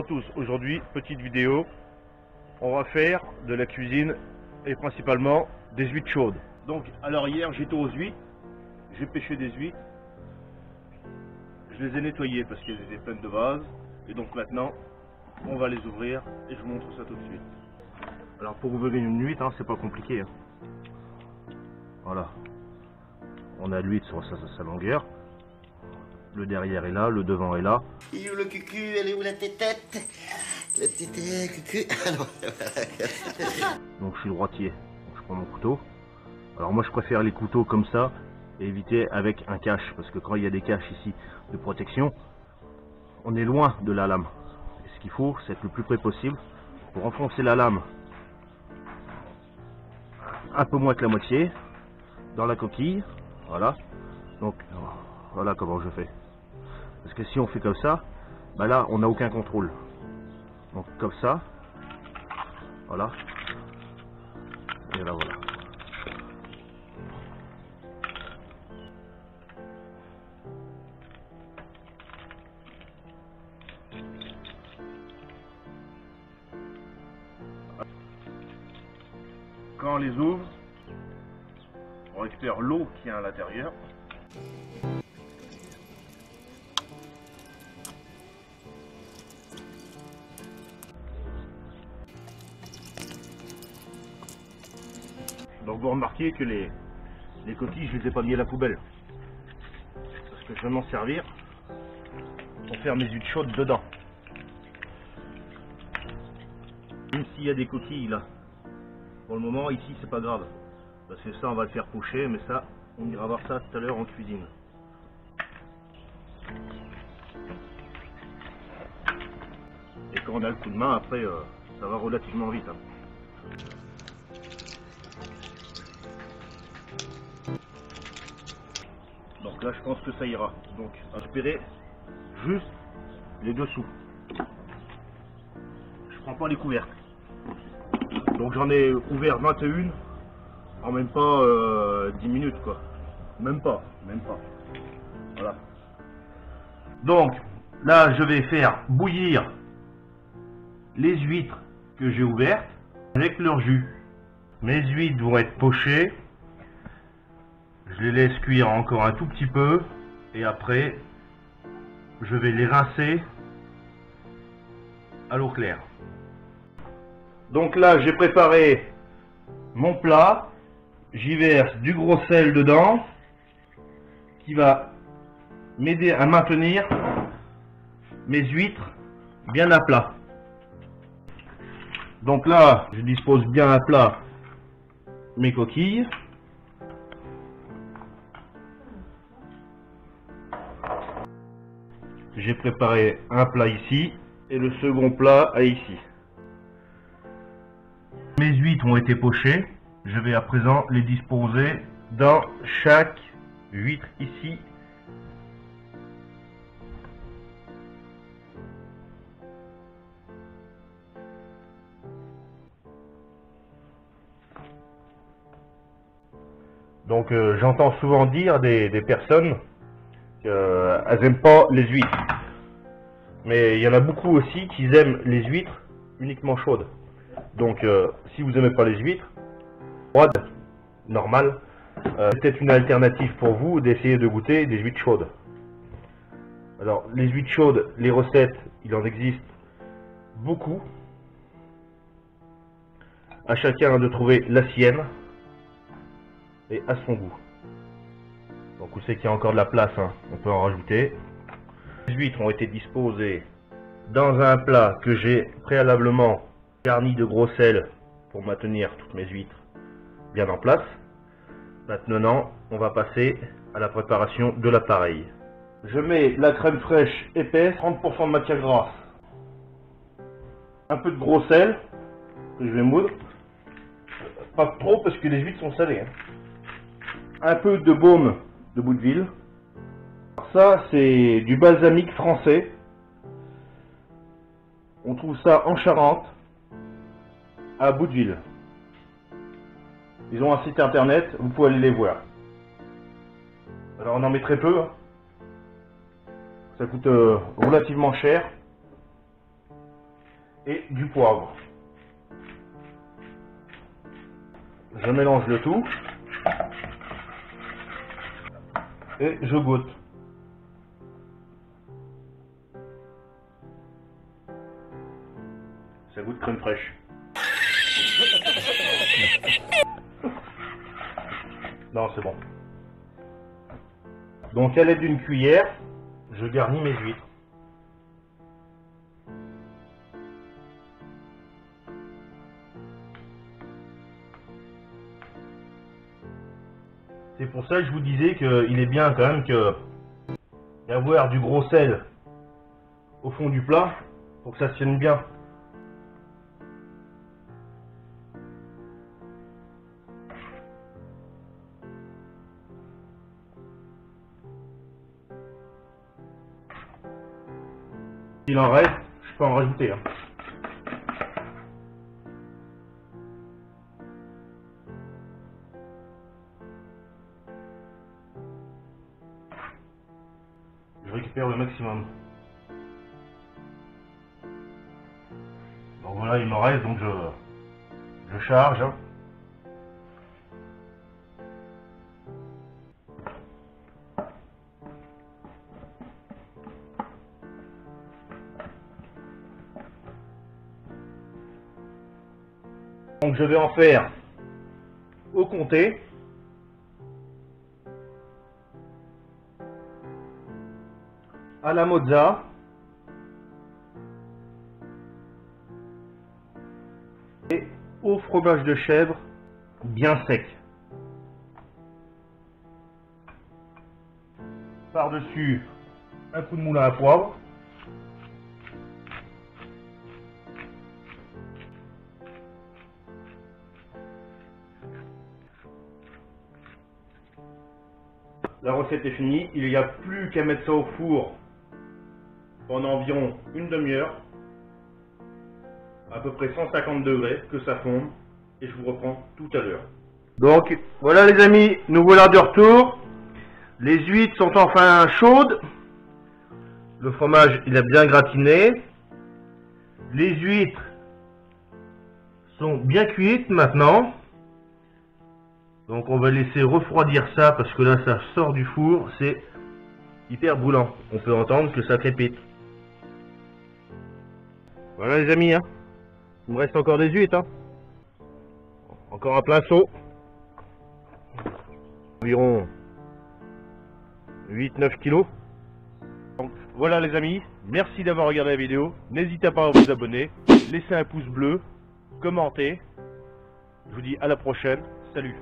Bonjour à tous, aujourd'hui petite vidéo, on va faire de la cuisine et principalement des huîtres chaudes. Donc alors hier j'étais aux huîtres, j'ai pêché des huîtres, je les ai nettoyées parce qu'elles étaient pleines de vase et donc maintenant on va les ouvrir et je vous montre ça tout de suite. Alors pour ouvrir une huître, hein, c'est pas compliqué. Hein. Voilà, on a l'huître sur sa longueur. Le derrière est là, le devant est là. Il est où le cucu? Elle est où la tétette? La tétette, cucu. Ah non. Donc je suis droitier, donc je prends mon couteau. Alors moi je préfère les couteaux comme ça et éviter avec un cache, parce que quand il y a des caches ici de protection, on est loin de la lame. Et ce qu'il faut, c'est être le plus près possible pour enfoncer la lame un peu moins que la moitié dans la coquille. Voilà. Donc voilà comment je fais. Parce que si on fait comme ça, bah là on n'a aucun contrôle. Donc comme ça, voilà. Et là voilà. Quand on les ouvre, on récupère l'eau qui est à l'intérieur. Donc vous remarquez que les coquilles, je les ai pas mis à la poubelle. Parce que je vais m'en servir pour faire mes huîtres chaudes dedans. Même s'il y a des coquilles là. Pour le moment ici c'est pas grave. Parce que ça on va le faire pocher, mais ça on ira voir ça tout à l'heure en cuisine. Et quand on a le coup de main après ça va relativement vite. Hein. Donc là je pense que ça ira. Donc aspirer juste les dessous. Je prends pas les couvercles. Donc j'en ai ouvert 21 en même pas 10 minutes quoi. Même pas. Voilà. Donc là je vais faire bouillir les huîtres que j'ai ouvertes avec leur jus. Mes huîtres vont être pochées. Je les laisse cuire encore un tout petit peu et après je vais les rincer à l'eau claire. Donc là j'ai préparé mon plat, j'y verse du gros sel dedans qui va m'aider à maintenir mes huîtres bien à plat. Donc là je dispose bien à plat mes coquilles. J'ai préparé un plat ici et le second plat à ici. Mes huîtres ont été pochées. Je vais à présent les disposer dans chaque huître ici. Donc j'entends souvent dire des personnes qu'elles n'aiment pas les huîtres. Mais il y en a beaucoup aussi qui aiment les huîtres uniquement chaudes. Donc si vous n'aimez pas les huîtres froides, normales, c'est peut-être une alternative pour vous d'essayer de goûter des huîtres chaudes. Alors les huîtres chaudes, les recettes, il en existe beaucoup. À chacun de trouver la sienne et à son goût. Donc où c'est qu'il y a encore de la place, hein, on peut en rajouter. Les huîtres ont été disposées dans un plat que j'ai préalablement garni de gros sel pour maintenir toutes mes huîtres bien en place. Maintenant, on va passer à la préparation de l'appareil. Je mets la crème fraîche épaisse, 30% de matière grasse, un peu de gros sel que je vais moudre, pas trop parce que les huîtres sont salées. Hein. Un peu de baume de Boudeville. Ça, c'est du balsamique français. On trouve ça en Charente, à Boudeville. Ils ont un site internet, vous pouvez aller les voir. Alors on en met très peu. Hein. Ça coûte relativement cher. et du poivre. Je mélange le tout et je goûte. Ça goûte crème fraîche. Non, c'est bon. Donc à l'aide d'une cuillère, je garnis mes huîtres. C'est pour ça que je vous disais qu'il est bien quand même d'avoir du gros sel au fond du plat pour que ça se tienne bien. S'il en reste, je peux en rajouter. Je récupère le maximum. Donc voilà, il m'en reste, donc je charge. Donc je vais en faire au compté. À la mozza. Et au fromage de chèvre bien sec. Par-dessus, un coup de moulin à poivre. La recette est finie, il n'y a plus qu'à mettre ça au four pendant environ une demi-heure, à peu près 150 degrés, que ça fonde, et je vous reprends tout à l'heure. Donc voilà les amis, nous voilà de retour. Les huîtres sont enfin chaudes, le fromage il a bien gratiné, les huîtres sont bien cuites maintenant. Donc on va laisser refroidir ça parce que là ça sort du four, c'est hyper brûlant. On peut entendre que ça crépite. Voilà les amis, il me reste encore des huîtres. Encore un plein seau. Environ 8-9 kilos. Donc voilà les amis, merci d'avoir regardé la vidéo. N'hésitez pas à vous abonner, laissez un pouce bleu, commentez. Je vous dis à la prochaine, salut.